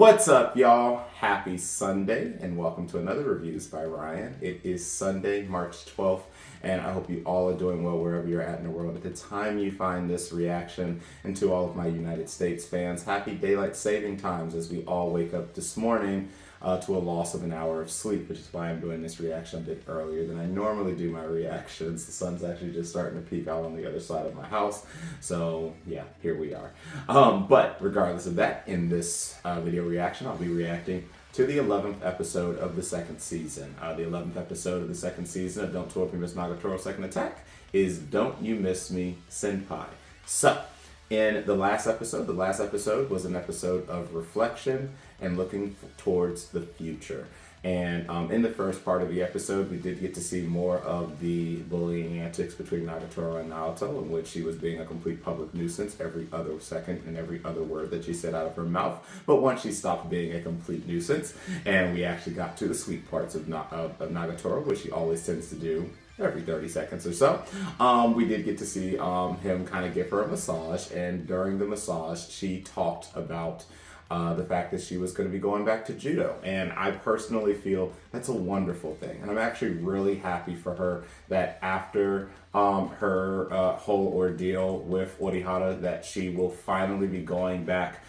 What's up, y'all? Happy Sunday, and welcome to another Reviews by Ryan. It is Sunday, March 12th, and I hope you all are doing well wherever you're at in the world at the time you find this reaction. And to all of my United States fans, happy daylight saving times as we all wake up this morning to a loss of an hour of sleep, which is why I'm doing this reaction a bit earlier than I normally do my reactions. The sun's actually just starting to peek out on the other side of my house, so yeah, here we are. But regardless of that, in this video reaction, I'll be reacting to the 11th episode of the second season. The 11th episode of the second season of Don't Torpe Miss Nagatoro's Second Attack is Don't You Miss Me, Senpai. So, in the last episode was an episode of reflection and looking towards the future. And in the first part of the episode, we did get to see more of the bullying antics between Nagatoro and Naoto, in which she was being a complete public nuisance every other second and every other word that she said out of her mouth. But once she stopped being a complete nuisance, and we actually got to the sweet parts of Nagatoro, which she always tends to do every 30 seconds or so, we did get to see him kind of give her a massage, and during the massage, she talked about the fact that she was going to be going back to judo. And I personally feel that's a wonderful thing. And I'm actually really happy for her that after her whole ordeal with Orihara, that she will finally be going back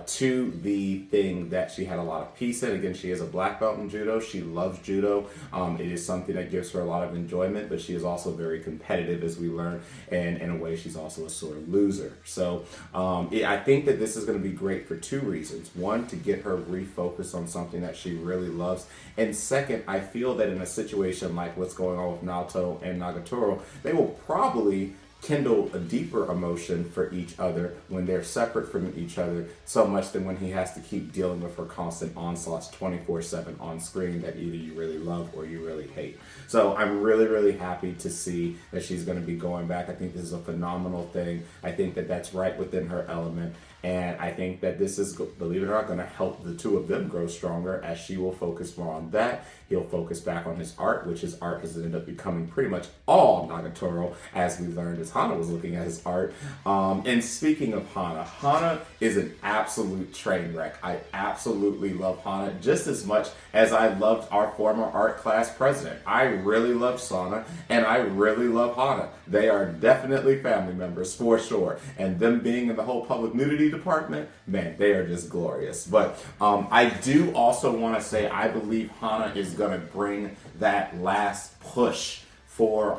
to the thing that she had a lot of peace in. Again, she is a black belt in judo. She loves judo. It is something that gives her a lot of enjoyment, but she is also very competitive, as we learn, and in a way she's also a sort of loser. So I think that this is going to be great for two reasons. One, to get her refocused on something that she really loves, and second, I feel that in a situation like what's going on with Naoto and Nagatoro, they will probably kindle a deeper emotion for each other when they're separate from each other, so much than when he has to keep dealing with her constant onslaughts 24/7 on screen that either you really love or you really hate. So I'm really happy to see that she's going to be going back. I think this is a phenomenal thing. I think that that's right within her element, and I think that this is, believe it or not, going to help the two of them grow stronger, as she will focus more on that. He'll focus back on his art, which his art has ended up becoming pretty much all Nagatoro, as we learned as Hana was looking at his art. And speaking of Hana, Hana is an absolute train wreck. I absolutely love Hana just as much as I loved our former art class president. I really love Sana, and I really love Hana. They are definitely family members for sure. And them being in the whole public nudity department, man, they are just glorious. But I do also want to say I believe Hana is going to bring that last push for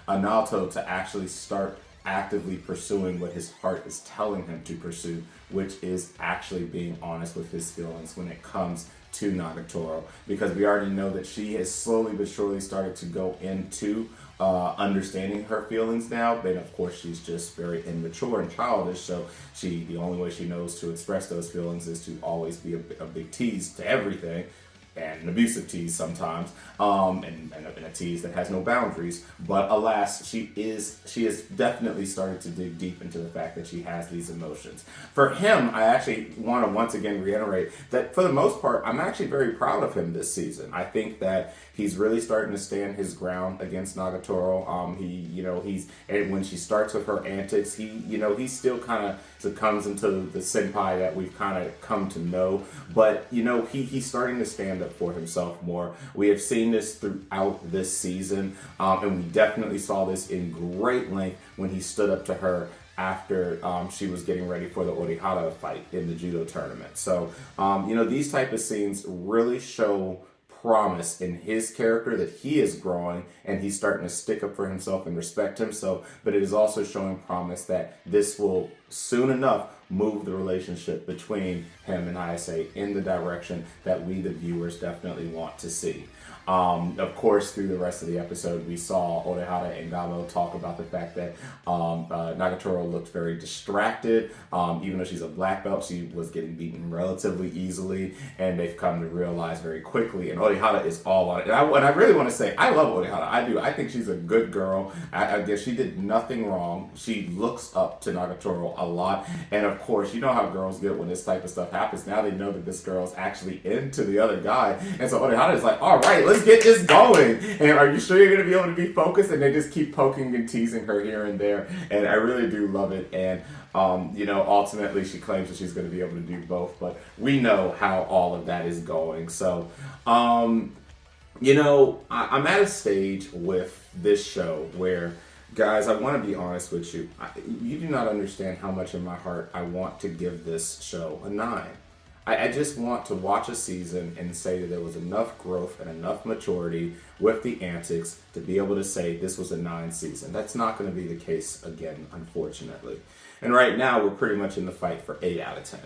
Naoto to actually start actively pursuing what his heart is telling him to pursue, which is actually being honest with his feelings when it comes to Nagatoro, because we already know that she has slowly but surely started to go into understanding her feelings now. But of course, she's just very immature and childish, so the only way she knows to express those feelings is to always be a big tease to everything, and an abusive tease sometimes, and a tease that has no boundaries. But alas, she has definitely started to dig deep into the fact that she has these emotions. For him, I actually want to once again reiterate that for the most part, I'm actually very proud of him this season. I think that he's really starting to stand his ground against Nagatoro. And when she starts with her antics, he still kind of succumbs into the senpai that we've kind of come to know. But he's starting to stand up for himself more. We have seen this throughout this season, and we definitely saw this in great length when he stood up to her after she was getting ready for the Orihara fight in the judo tournament. So these type of scenes really show promise in his character, that he is growing and he's starting to stick up for himself and respect himself. But it is also showing promise that this will soon enough move the relationship between him and Ayase in the direction that we, the viewers, definitely want to see. Of course, through the rest of the episode, we saw Orihara and Gabo talk about the fact that Nagatoro looked very distracted. Even though she's a black belt, she was getting beaten relatively easily, and they've come to realize very quickly. And Orihara is all on it. And I really want to say, I love Orihara. I do. I think she's a good girl. I guess she did nothing wrong. She looks up to Nagatoro a lot. And of course, you know how girls get when this type of stuff happens. Now they know that this girl's actually into the other guy. And so Orihara is like, all right, let's let's get this going. And are you sure you're going to be able to be focused? And they just keep poking and teasing her here and there. And I really do love it. And, ultimately she claims that she's going to be able to do both. But we know how all of that is going. So, I'm at a stage with this show where, guys, I want to be honest with you. You do not understand how much in my heart I want to give this show a 9. I just want to watch a season and say that there was enough growth and enough maturity with the antics to be able to say this was a 9 season. That's not going to be the case again, unfortunately. And right now, we're pretty much in the fight for 8 out of 10.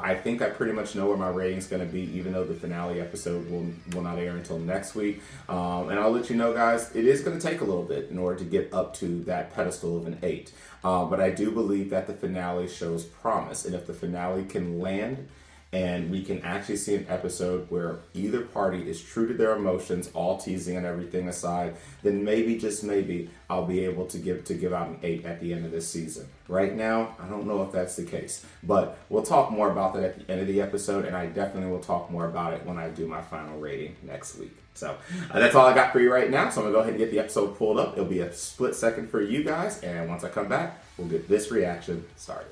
I think I pretty much know where my rating's going to be, even though the finale episode will not air until next week. And I'll let you know, guys, it is going to take a little bit in order to get up to that pedestal of an 8. But I do believe that the finale shows promise. And if the finale can land and we can actually see an episode where either party is true to their emotions, all teasing and everything aside, then maybe, just maybe, I'll be able to give out an 8 at the end of this season. Right now, I don't know if that's the case, but we'll talk more about that at the end of the episode, and I definitely will talk more about it when I do my final rating next week. So that's all I got for you right now. So I'm gonna go ahead and get the episode pulled up. It'll be a split second for you guys, and once I come back, we'll get this reaction started.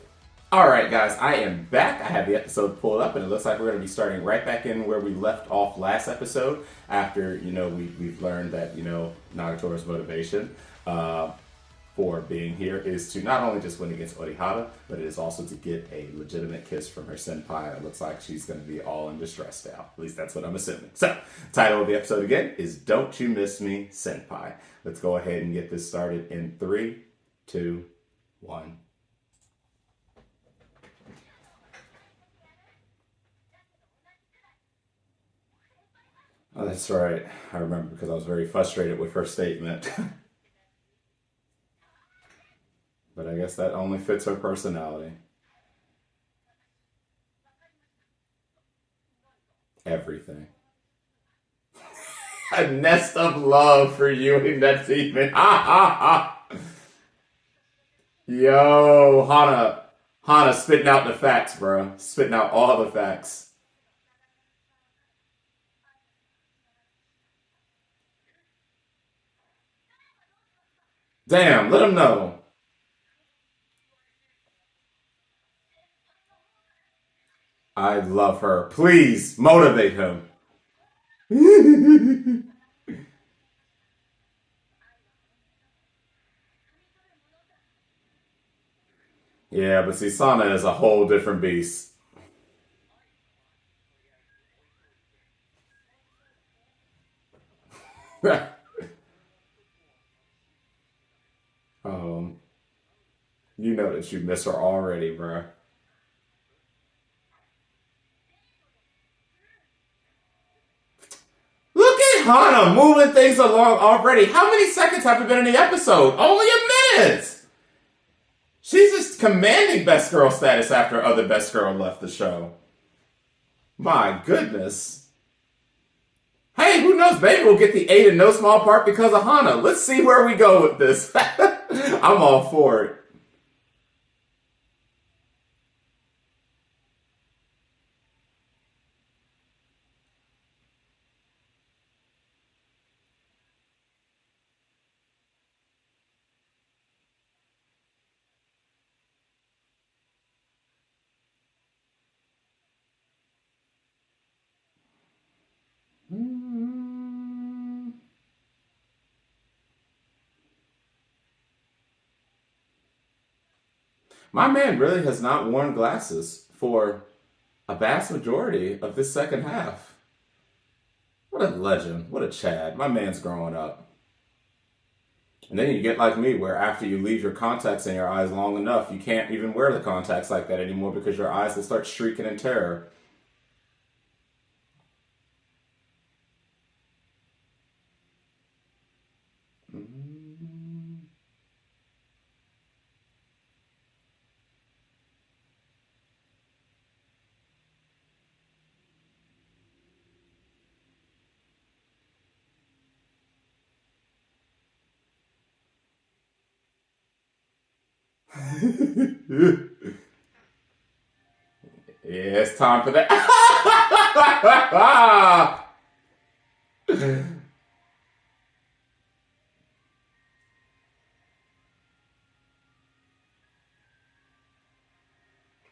Alright guys, I am back. I have the episode pulled up and it looks like we're going to be starting right back in where we left off last episode after, we've learned that, Nagatoro's motivation for being here is to not only just win against Orihara, but it is also to get a legitimate kiss from her senpai. And it looks like she's going to be all in distress now. At least that's what I'm assuming. So, title of the episode again is Don't You Miss Me, Senpai. Let's go ahead and get this started in 3, 2, 1. Oh, that's right. I remember because I was very frustrated with her statement. But I guess that only fits her personality. Everything. A nest of love for you and that's even. Yo, Hana spitting out the facts, bro. Spitting out all the facts. Damn, let him know. I love her. Please motivate him. Yeah, but see, Sana is a whole different beast. um, you know that you miss her already, bruh. Look at Hana moving things along already. How many seconds have we been in the episode? Only a minute! She's just commanding best girl status after other best girl left the show. My goodness. Hey, who knows? Maybe we'll get the 8 in no small part because of Hana. Let's see where we go with this. I'm all for it. My man really has not worn glasses for a vast majority of this second half. What a legend. What a Chad. My man's growing up. And then you get like me, where after you leave your contacts in your eyes long enough, you can't even wear the contacts like that anymore because your eyes will start shrieking in terror. Yeah, it's time for that.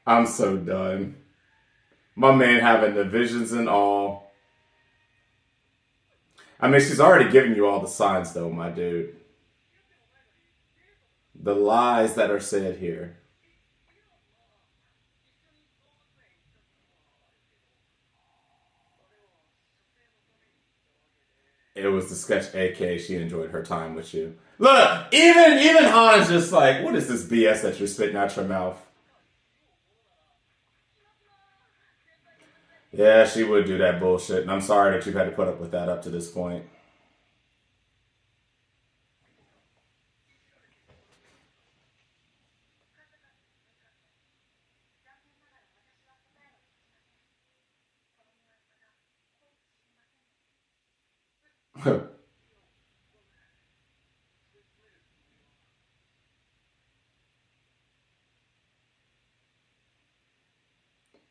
I'm so done. My man having the visions and all. I mean, she's already giving you all the signs, though, my dude. The lies that are said here. It was the sketch, aka she enjoyed her time with you. Look, even Hana's just like, what is this BS that you're spitting out your mouth? Yeah, she would do that bullshit, and I'm sorry that you've had to put up with that up to this point.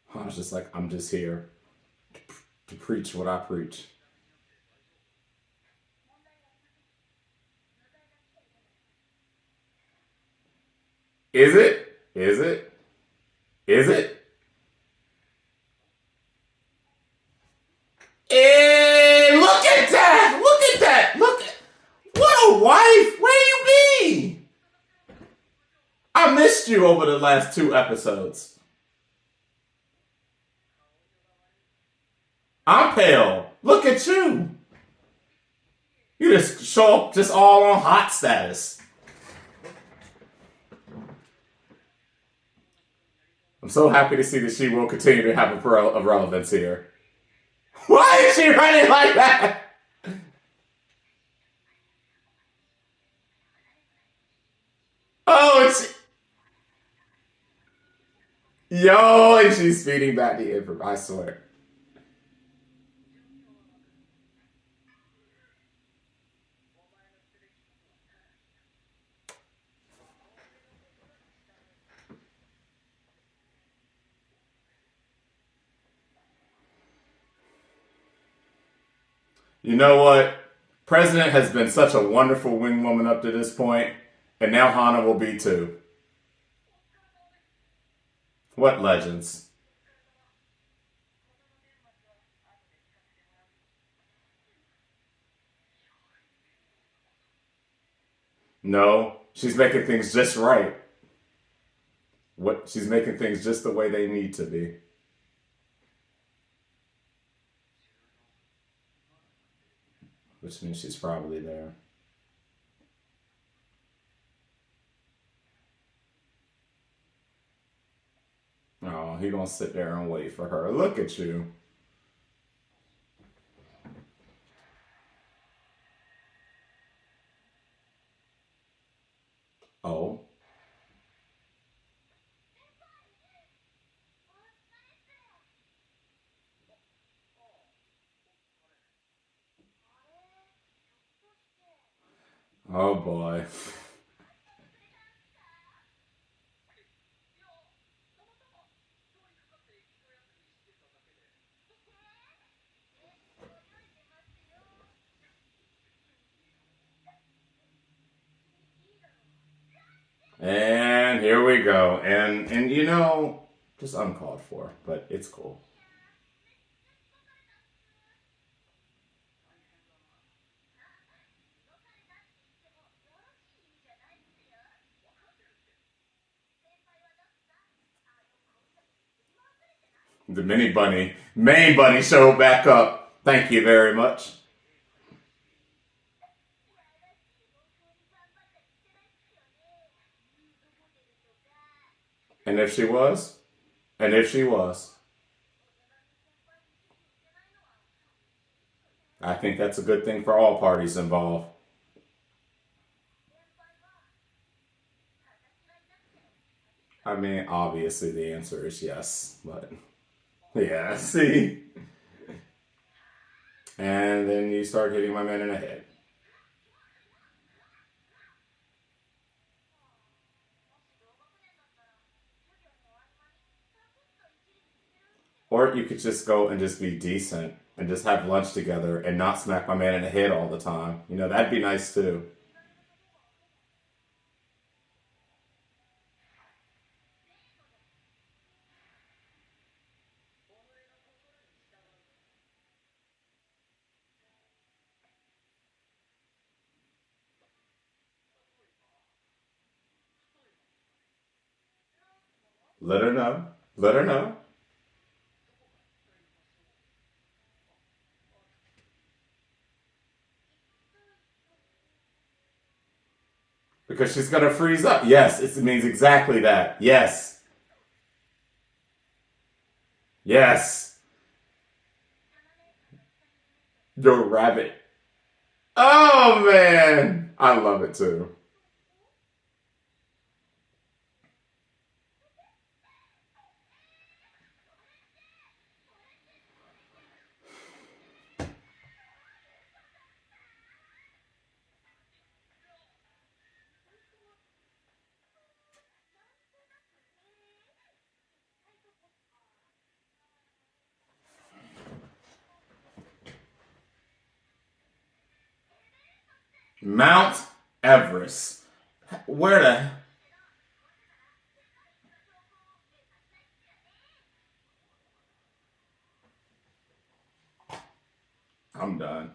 Hana's just like, I'm just here to preach what I preach. Is it? Is it? Is it? Hey, look at that! Look at that! Look at what a wife! Where you be? I missed you over the last 2 episodes. I'm pale. Look at you. You just show up just all on hot status. I'm so happy to see that she will continue to have a relevance here. Why is she running like that? Oh, it's... Yo, and she's feeding back the information. I swear. You know what? President has been such a wonderful wing woman up to this point, and now Hana will be too. What legends? No, she's making things just right. What she's making things just the way they need to be. Which means she's probably there. Oh, he gonna sit there and wait for her. Look at you. Oh. Oh boy. And here we go. And you know, just uncalled for, but it's cool. The main bunny showed back up. Thank you very much. And if she was, and if she was, I think that's a good thing for all parties involved. I mean, obviously the answer is yes, but yeah, see? And then you start hitting my man in the head. Or you could just go and just be decent and just have lunch together and not smack my man in the head all the time. You know, that'd be nice too. Let her know. Let her know. Because she's gonna freeze up. Yes, it means exactly that. Yes. Yes. Your rabbit. Oh man. I love it too. Mount Everest. Where the I'm done.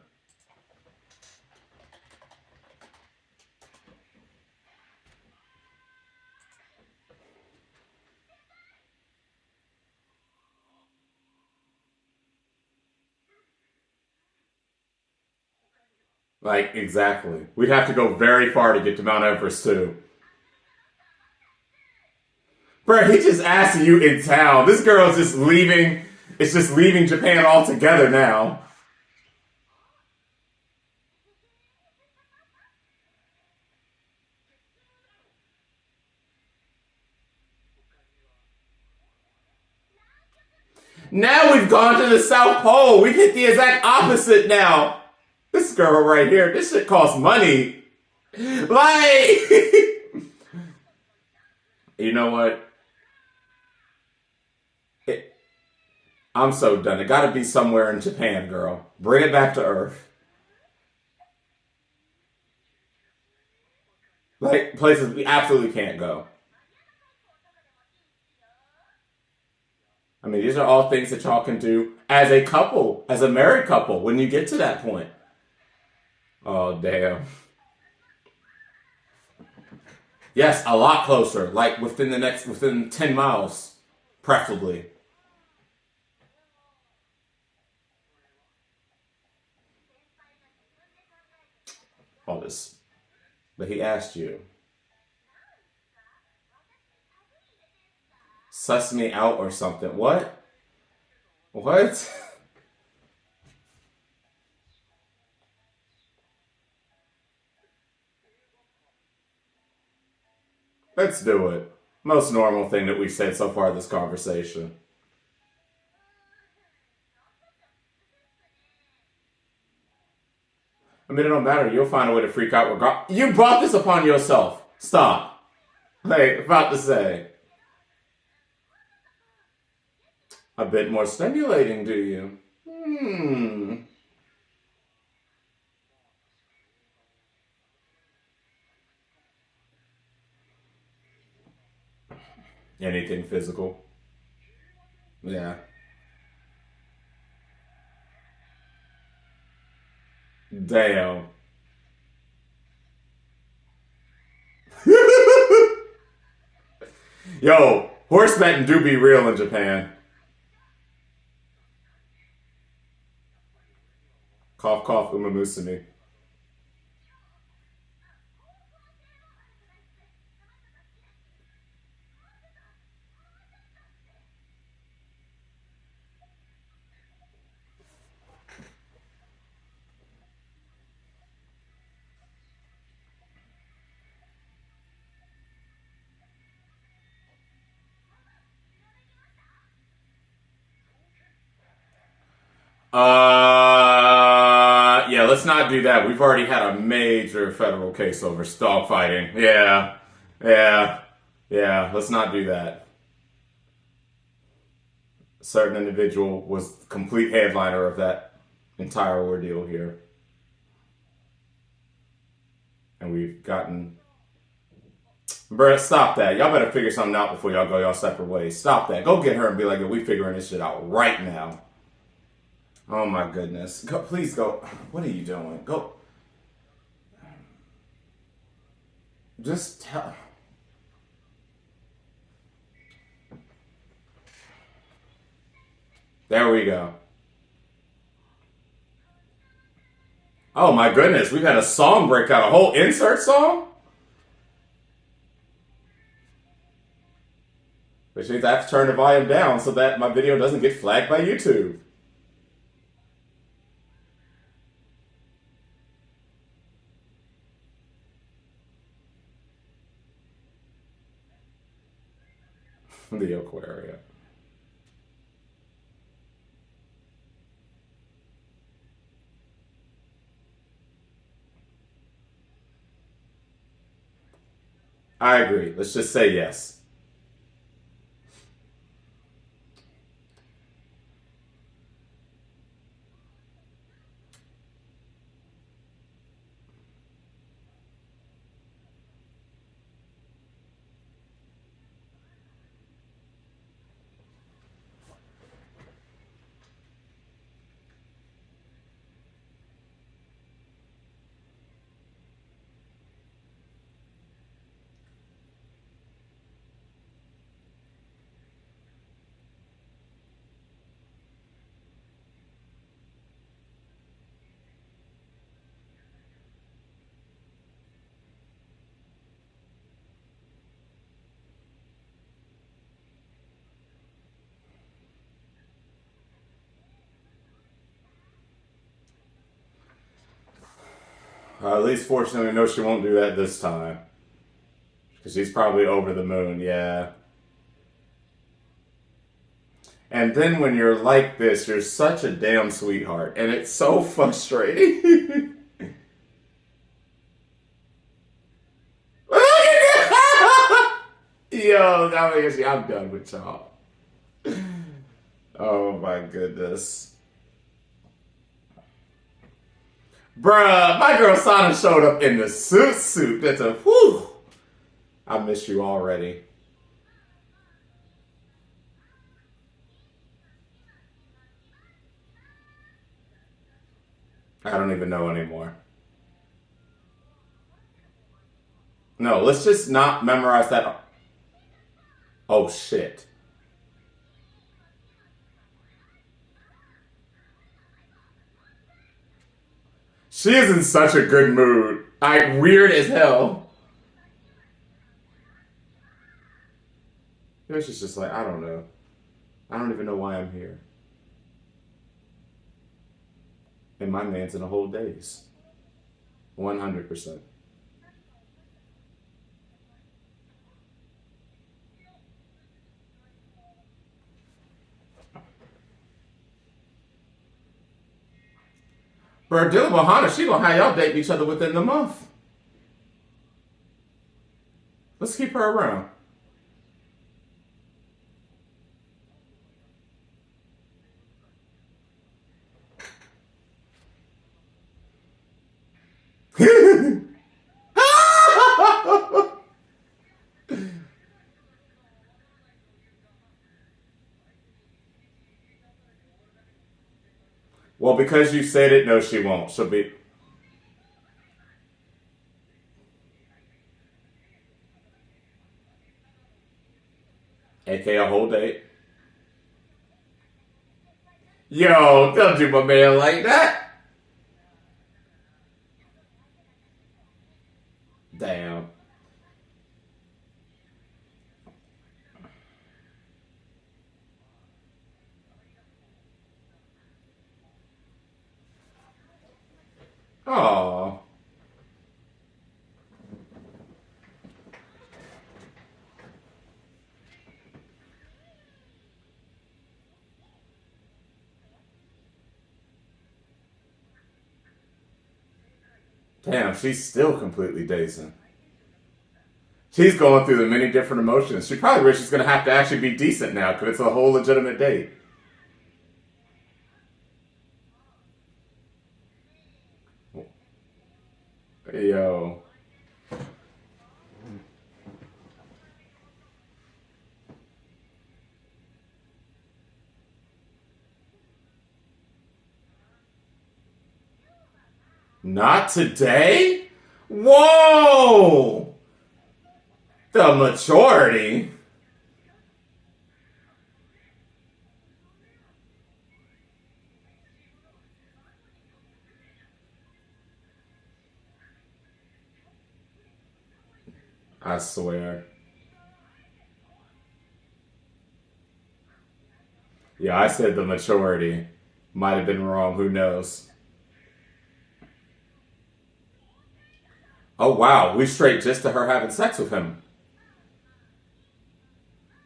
Like, exactly. We'd have to go very far to get to Mount Everest, too. Bro, he just asked you in town. This girl's just leaving. It's just leaving Japan altogether now. Now we've gone to the South Pole. We've hit the exact opposite now. This girl right here, this shit costs money. Like, you know what? It, I'm so done. It gotta be somewhere in Japan, girl. Bring it back to Earth. Like, places we absolutely can't go. I mean, these are all things that y'all can do as a couple, as a married couple, when you get to that point. Oh, damn. Yes, a lot closer. Like within 10 miles, preferably. All this. But he asked you. Suss me out or something. What? What? Let's do it. Most normal thing that we've said so far in this conversation. I mean, it don't matter. You'll find a way to freak out. You brought this upon yourself. Stop. Like, about to say. A bit more stimulating, do you? Hmm. Anything physical? Yeah. Damn. Yo, horse betting do be real in Japan. Cough, cough, umamusumi. Yeah, let's not do that. We've already had a major federal case over dog fighting. Yeah, yeah, yeah. Let's not do that. certain individual was the complete headliner of that entire ordeal here. And we've gotten... Bruh, stop that. Y'all better figure something out before y'all go y'all separate ways. Stop that. Go get her and be like, we figuring this shit out right now. Oh my goodness. Go, please go. What are you doing? Go. Just tell... There we go. Oh my goodness, we've had a song break out, a whole insert song? Which means I have to turn the volume down so that my video doesn't get flagged by YouTube. The Aquaria. I agree. Let's just say yes. At least fortunately, no, she won't do that this time. Because she's probably over the moon, yeah. And then when you're like this, you're such a damn sweetheart. And it's so frustrating. Yo, I'm done with y'all. Oh my goodness. Bruh, my girl Sana showed up in the suit. That's a whew. I miss you already. I don't even know anymore. No, let's just not memorize that. Oh shit. She is in such a good mood. Weird as hell. Maybe she's just like, I don't know. I don't even know why I'm here. And my man's in a whole daze. 100%. For dealing with Hana, she gonna have y'all date each other within the month. Let's keep her around. Well, because you said it, no, she won't. She'll be... AKA a whole date. Yo, don't do my man like that. Damn. Aww. Damn, she's still completely dazing. She's going through the many different emotions. She probably wishes she's going to have to actually be decent now because it's a whole legitimate date. Not today? Whoa! The maturity? I swear. Yeah, I said the maturity. Might have been wrong, who knows? Oh wow, we straight just to her having sex with him.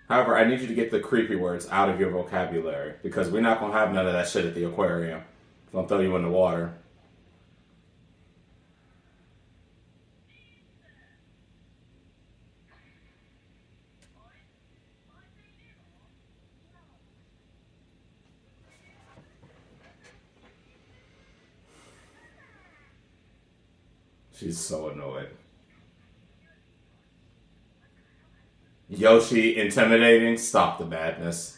However, I need you to get the creepy words out of your vocabulary because we're not gonna have none of that shit at the aquarium. Don't throw you in the water. She's so annoyed. Yoshi intimidating. Stop the madness.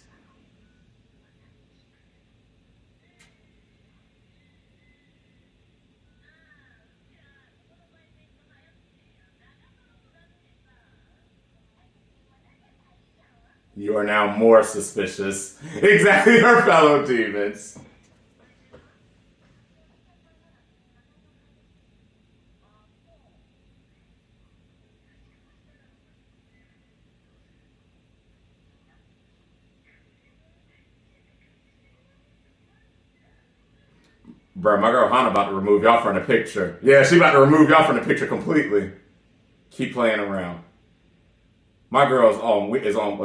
You are now more suspicious. Exactly, her fellow demons. Bro, my girl Hana about to remove y'all from the picture. Yeah, she about to remove y'all from the picture completely. Keep playing around. My girl is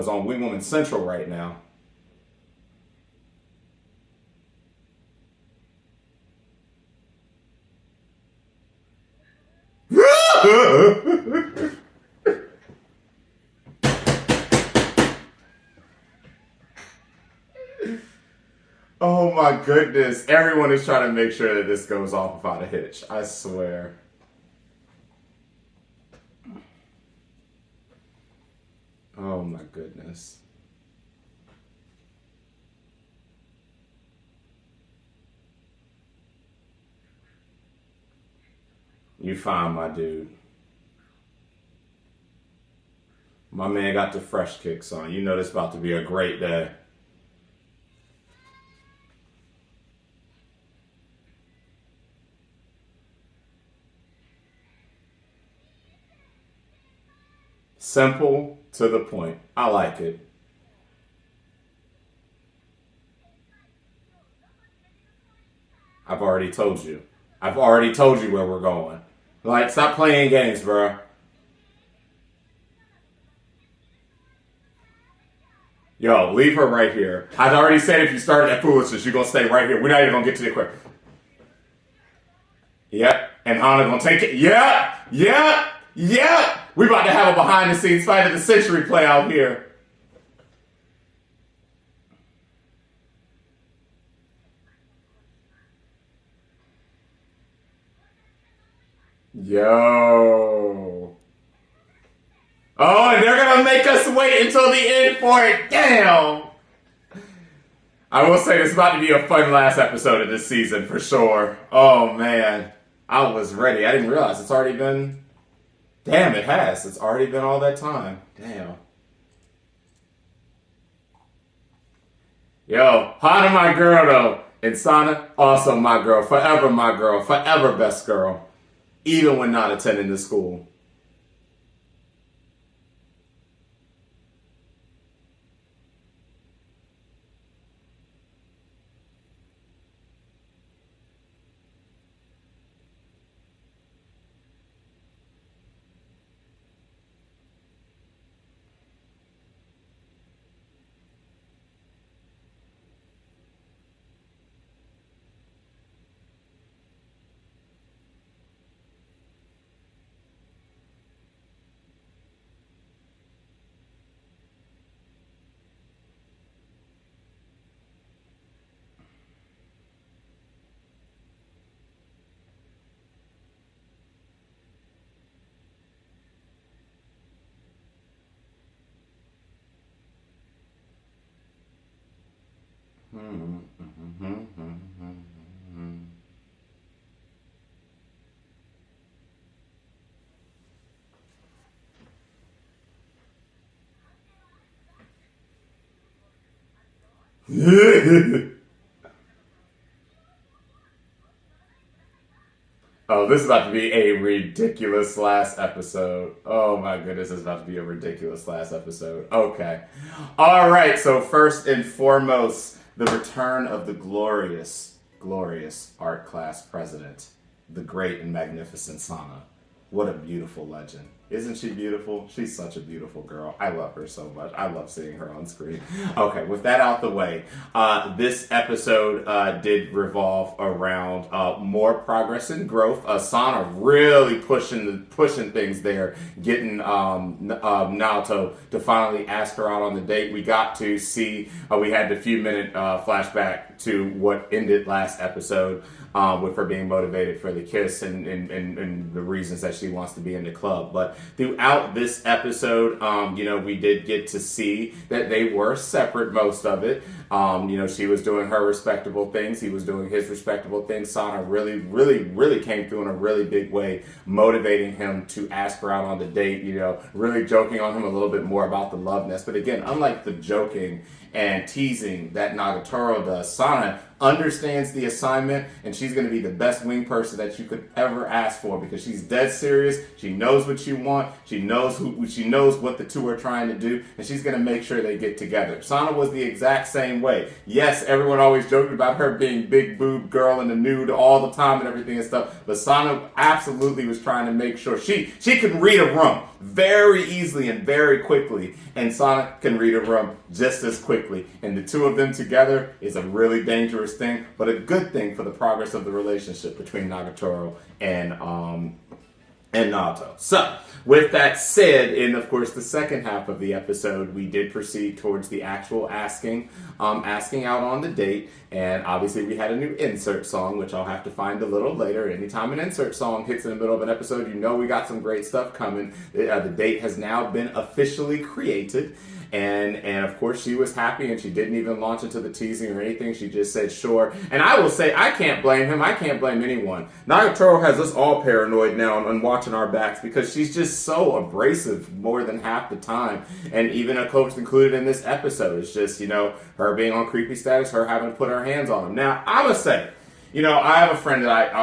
on Wing Woman Central right now. Oh my goodness. Everyone is trying to make sure that this goes off without a hitch. I swear. Oh my goodness. You fine, my dude. My man got the fresh kicks on. You know this about to be a great day. Simple to the point. I like it. I've already told you. I've already told you where we're going. Like, stop playing games, bro. Yo, leave her right here. I've already said if you started that foolishness, you're gonna stay right here. We're not even gonna get to the equipment. Yep. And Hana gonna take it. Yep. Yep. Yep. We about to have a behind the scenes fight of the century play out here. Yo. Oh, and they're gonna make us wait until the end for it. Damn. I will say it's about to be a fun last episode of this season for sure. Oh man. I was ready. I didn't realize it's already been. Damn, it has. It's already been all that time. Damn. Yo, Hana my girl though. And Sana, also my girl. Forever my girl. Forever best girl. Even when not attending the school. Oh, this is about to be a ridiculous last episode. Oh my goodness, this is about to be a ridiculous last episode. Okay. All right, so first and foremost, the return of the glorious, glorious art class president, the great and magnificent Sana. What a beautiful legend. Isn't she beautiful? She's such a beautiful girl. I love her so much. I love seeing her on screen. Okay, with that out the way, this episode did revolve around more progress and growth. Sana really pushing things there, getting Naoto to finally ask her out on the date. We got to see, we had the few-minute flashback to what ended last episode. With her being motivated for the kiss and the reasons that she wants to be in the club. But throughout this episode, we did get to see that they were separate most of it. She was doing her respectable things. He was doing his respectable things. Sana really, really, really came through in a really big way, motivating him to ask her out on the date, really joking on him a little bit more about the love nest. But again, unlike the joking and teasing that Nagatoro does, Sana understands the assignment, and she's going to be the best wing person that you could ever ask for, because she's dead serious. She knows what you want. She knows what the two are trying to do, and she's going to make sure they get together. Sana was the exact same way. Yes, everyone always joked about her being big boob girl in the nude all the time and everything and stuff, but Sana absolutely was trying to make sure she can read a room very easily and very quickly, and Sana can read a room just as quickly, and the two of them together is a really dangerous thing, but a good thing for the progress of the relationship between Nagatoro and Naoto. So, with that said, in of course the second half of the episode, we did proceed towards the actual asking out on the date, and obviously we had a new insert song, which I'll have to find a little later. Anytime an insert song hits in the middle of an episode, we got some great stuff coming. The date has now been officially created. And of course she was happy, and she didn't even launch into the teasing or anything. She just said sure. And I will say, I can't blame him. I can't blame anyone. Nagatoro has us all paranoid now and watching our backs, because she's just so abrasive more than half the time. And even a coach included in this episode. It's just, her being on creepy status, her having to put her hands on him. Now, I must say, I have a friend that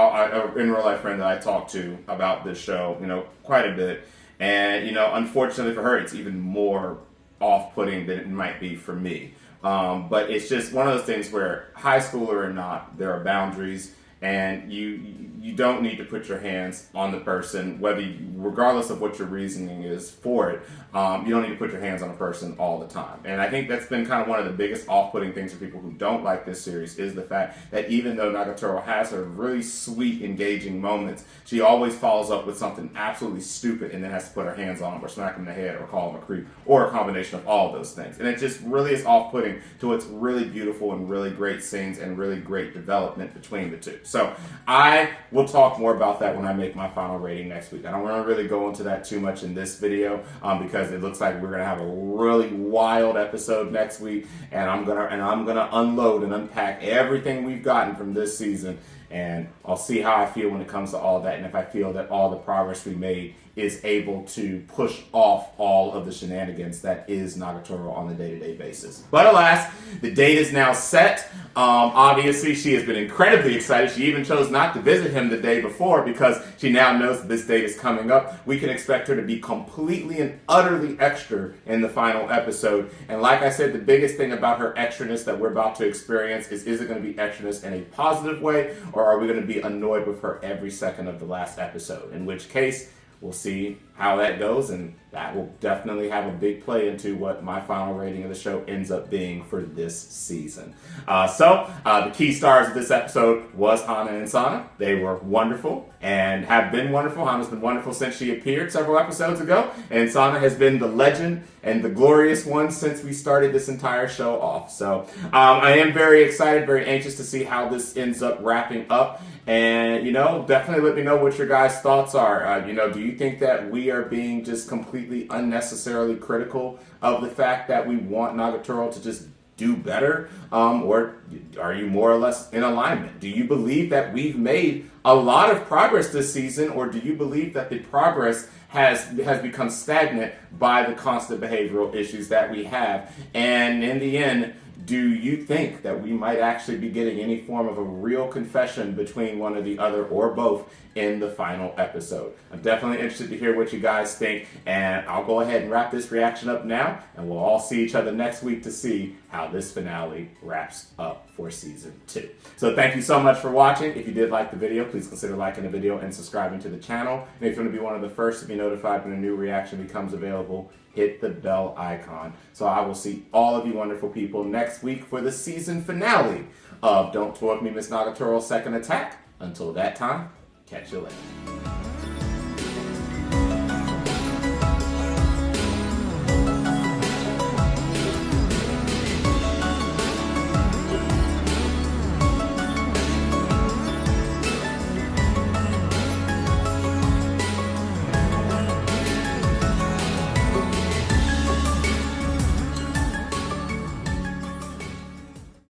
in real life friend that I talk to about this show, quite a bit. And, unfortunately for her, it's even more off-putting than it might be for me. But it's just one of those things where, high schooler or not, there are boundaries, and you don't need to put your hands on the person, regardless of what your reasoning is for it. You don't need to put your hands on a person all the time. And I think that's been kind of one of the biggest off-putting things for people who don't like this series, is the fact that even though Nagatoro has her really sweet, engaging moments, she always follows up with something absolutely stupid and then has to put her hands on him or smack him in the head or call him a creep, or a combination of all of those things. And it just really is off-putting to its really beautiful and really great scenes and really great development between the two. So I will talk more about that when I make my final rating next week. I don't want to really go into that too much in this video, because it looks like we're gonna have a really wild episode next week, and I'm gonna unload and unpack everything we've gotten from this season, and I'll see how I feel when it comes to all that, and if I feel that all the progress we made is able to push off all of the shenanigans that is Nagatoro on a day-to-day basis. But alas, the date is now set. Obviously, she has been incredibly excited. She even chose not to visit him the day before, because she now knows that this date is coming up. We can expect her to be completely and utterly extra in the final episode. And like I said, the biggest thing about her extraness that we're about to experience is it going to be extraness in a positive way, or are we going to be annoyed with her every second of the last episode? In which case, we'll see how that goes, and that will definitely have a big play into what my final rating of the show ends up being for this season. The key stars of this episode was Hana and Sana. They were wonderful and have been wonderful. Hana's been wonderful since she appeared several episodes ago, and Sana has been the legend and the glorious one since we started this entire show off. So I am very excited, very anxious to see how this ends up wrapping up. And, definitely let me know what your guys' thoughts are. Do you think that we are being just completely unnecessarily critical of the fact that we want Nagatoro to just do better? Or are you more or less in alignment? Do you believe that we've made a lot of progress this season, or do you believe that the progress has become stagnant by the constant behavioral issues that we have? And in the end, Do you think that we might actually be getting any form of a real confession between one or the other or both in the final episode? I'm definitely interested to hear what you guys think, and I'll go ahead and wrap this reaction up now, and we'll all see each other next week to see how this finale wraps up for season 2. So thank you so much for watching. If you did like the video, please consider liking the video and subscribing to the channel. And if you want to be one of the first to be notified when a new reaction becomes available, hit the bell icon. So I will see all of you wonderful people next week for the season finale of Don't Toy With Me, Miss Nagatoro's Second Attack. Until that time, catch you later.